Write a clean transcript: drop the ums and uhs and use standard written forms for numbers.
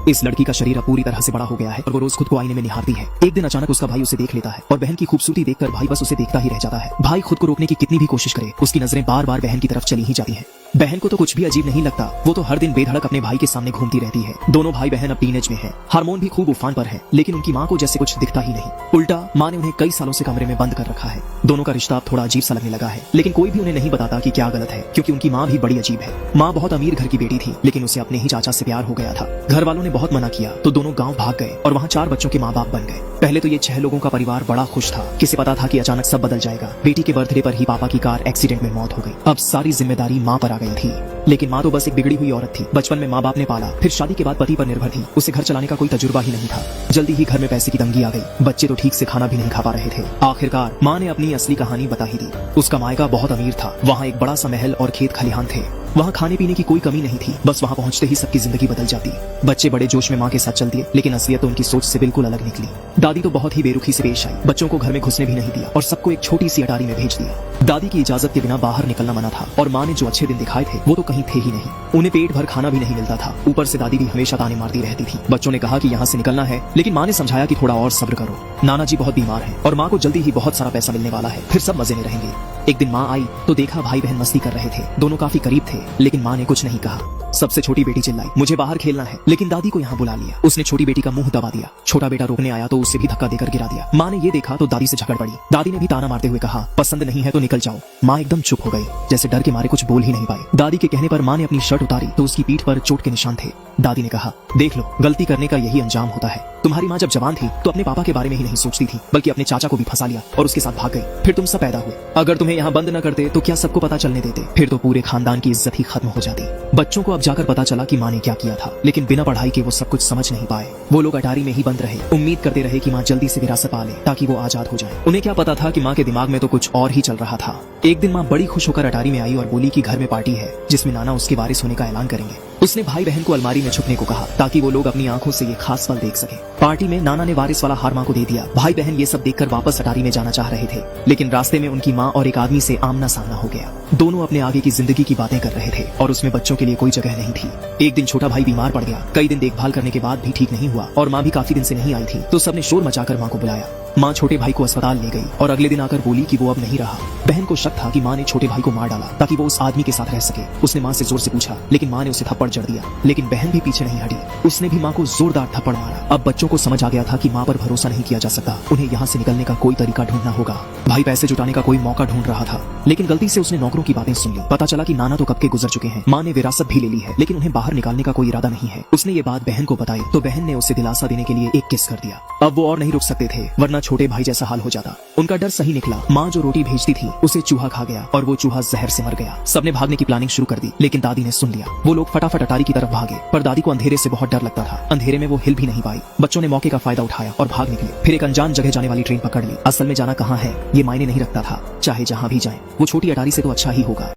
इस लड़की का शरीर अब पूरी तरह से बड़ा हो गया है और वो रोज खुद को आईने में निहारती है। एक दिन अचानक उसका भाई उसे देख लेता है और बहन की खूबसूरती देखकर भाई बस उसे देखता ही रह जाता है। भाई खुद को रोकने की कितनी भी कोशिश करे, उसकी नजरें बार बार बहन की तरफ चली ही जाती हैं। बहन को तो कुछ भी अजीब नहीं लगता, वो तो हर दिन बेधड़क अपने भाई के सामने घूमती रहती है। दोनों भाई बहन अब टीनेज में हैं, हार्मोन भी खूब उफान पर है, लेकिन उनकी माँ को जैसे कुछ दिखता ही नहीं। उल्टा माँ ने उन्हें कई सालों से कमरे में बंद कर रखा है। दोनों का रिश्ता अब थोड़ा अजीब सा लगने लगा है, लेकिन कोई भी उन्हें नहीं बताता कि क्या गलत है, क्योंकि उनकी माँ भी बड़ी अजीब है। माँ बहुत अमीर घर की बेटी थी, लेकिन उसे अपने ही चाचा से प्यार हो गया था। घर वालों ने बहुत मना किया तो दोनों गाँव भाग गए और वहाँ 4 बच्चों के माँ बाप बन गए। पहले तो ये 6 लोगों का परिवार बड़ा खुश था, किसे पता था कि अचानक सब बदल जाएगा। बेटी के बर्थडे पर ही पापा की कार एक्सीडेंट में मौत हो गई। अब सारी जिम्मेदारी माँ पर आ गई थी, लेकिन माँ तो बस एक बिगड़ी हुई औरत थी। बचपन में माँ बाप ने पाला, फिर शादी के बाद पति पर निर्भर थी। उसे घर चलाने का कोई तजुर्बा ही नहीं था। जल्दी ही घर में पैसे की तंगी आ गई, बच्चे तो ठीक से खाना भी नहीं खा पा रहे थे। आखिरकार माँ ने अपनी असली कहानी बता ही दी। उसका मायका बहुत अमीर था, वहाँ एक बड़ा सा महल और खेत खलिहान थे। वहाँ खाने पीने की कोई कमी नहीं थी, बस वहाँ पहुँचते ही सबकी जिंदगी बदल जाती। बच्चे बड़े जोश में माँ के साथ चल दिए, लेकिन असलियत तो उनकी सोच से बिल्कुल अलग निकली। दादी तो बहुत ही बेरुखी से पेश आई, बच्चों को घर में घुसने भी नहीं दिया और सबको एक छोटी सी अटारी में भेज दिया। दादी की इजाजत के बिना बाहर निकलना मना था और माँ ने जो अच्छे दिन दिखाए थे वो तो कहीं थे ही नहीं। उन्हें पेट भर खाना भी नहीं मिलता था, ऊपर से दादी भी हमेशा ताने मारती रहती थी। बच्चों ने कहा कि यहाँ से निकलना है, लेकिन माँ ने समझाया कि थोड़ा और सब्र करो, नाना जी बहुत बीमार हैं और माँ को जल्दी ही बहुत सारा पैसा मिलने वाला है, फिर सब मजे में रहेंगे। एक दिन माँ आई तो देखा भाई बहन मस्ती कर रहे थे। दोनों काफी करीब थे, लेकिन माँ ने कुछ नहीं कहा। सबसे छोटी बेटी चिल्लाई, मुझे बाहर खेलना है, लेकिन दादी को यहाँ बुला लिया। उसने छोटी बेटी का मुंह दबा दिया। छोटा बेटा रोकने आया तो उसे भी धक्का देकर गिरा दिया। माँ ने ये देखा तो दादी से झगड़ पड़ी। दादी ने भी ताना मारते हुए कहा, पसंद नहीं है तो निकल जाओ। माँ एकदम चुप हो गई, जैसे डर के मारे कुछ बोल ही नहीं पाई। दादी के कहने पर माँ ने अपनी शर्ट उतारी तो उसकी पीठ पर चोट के निशान थे। दादी ने कहा, देख लो, गलती करने का यही अंजाम होता है। तुम्हारी माँ जब जवान थी तो अपने पापा के बारे में ही नहीं सोचती थी, बल्कि अपने चाचा को भी फंसा लिया और उसके साथ भाग गई। फिर तुम सब पैदा हुए। अगर तुम्हें यहाँ बंद न करते तो क्या सबको पता चलने देते? फिर तो पूरे खानदान की इज्जत ही खत्म हो जाती। बच्चों को अब जाकर पता चला कि माँ ने क्या किया था, लेकिन बिना पढ़ाई के वो सब कुछ समझ नहीं पाए। वो लोग अटारी में ही बंद रहे, उम्मीद करते रहे कि माँ जल्दी से विरासत पा ले ताकि वो आजाद हो जाए। उन्हें क्या पता था कि माँ के दिमाग में तो कुछ और ही चल रहा था। एक दिन माँ बड़ी खुश होकर अटारी में आई और बोली कि घर में पार्टी है जिसमें नाना उसके वारिस होने का ऐलान करेंगे। उसने भाई बहन को अलमारी में छुपने को कहा ताकि वो लोग अपनी आंखों से ये खास पल देख सके। पार्टी में नाना ने वारिस वाला हार माँ को दे दिया। भाई बहन ये सब देखकर वापस अटारी में जाना चाह रहे थे, लेकिन रास्ते में उनकी माँ और एक आदमी से आमना सामना हो गया। दोनों अपने आगे की जिंदगी की बातें कर रहे थे और उसमें बच्चों के लिए कोई जगह नहीं थी। एक दिन छोटा भाई बीमार पड़ गया। कई दिन देखभाल करने के बाद भी ठीक नहीं हुआ और माँ भी काफी दिन से नहीं आई थी, तो सबने शोर मचाकर माँ को बुलाया। माँ छोटे भाई को अस्पताल ले गई और अगले दिन आकर बोली कि वो अब नहीं रहा। बहन को शक था कि माँ ने छोटे भाई को मार डाला ताकि वो उस आदमी के साथ रह सके। उसने माँ से जोर से पूछा, लेकिन माँ ने उसे थप्पड़ जड़ दिया। लेकिन बहन भी पीछे नहीं हटी, उसने भी माँ को जोरदार थप्पड़ मारा। अब बच्चों को समझ आ गया था कि माँ पर भरोसा नहीं किया जा सकता, उन्हें यहाँ से निकलने का कोई तरीका ढूंढना होगा। भाई पैसे जुटाने का कोई मौका ढूंढ रहा था, लेकिन गलती से उसने नौकरों की बातें सुन ली। पता चला कि नाना तो कब के गुजर चुके हैं। माँ ने विरासत भी ले ली है, लेकिन उन्हें बाहर निकालने का कोई इरादा नहीं है। उसने ये बात बहन को बताई तो बहन ने उसे दिलासा देने के लिए एक किस कर दिया। अब वो और नहीं रुक सकते थे, वरना छोटे भाई जैसा हाल हो जाता। उनका डर सही निकला। माँ जो रोटी भेजती थी उसे चूहा खा गया और वो चूहा जहर से मर गया। सबने भागने की प्लानिंग शुरू कर दी, लेकिन दादी ने सुन लिया। वो लोग फटाफट अटारी की तरफ भागे, पर दादी को अंधेरे से बहुत डर लगता था। अंधेरे में वो हिल भी नहीं पाई। बच्चों ने मौके का फायदा उठाया और भाग निकले। फिर एक अनजान जगह जाने वाली ट्रेन पकड़ ली। असल में जाना कहाँ है ये मायने नहीं रखता था, चाहे जहाँ भी जाए वो छोटी अटारी से तो अच्छा ही होगा।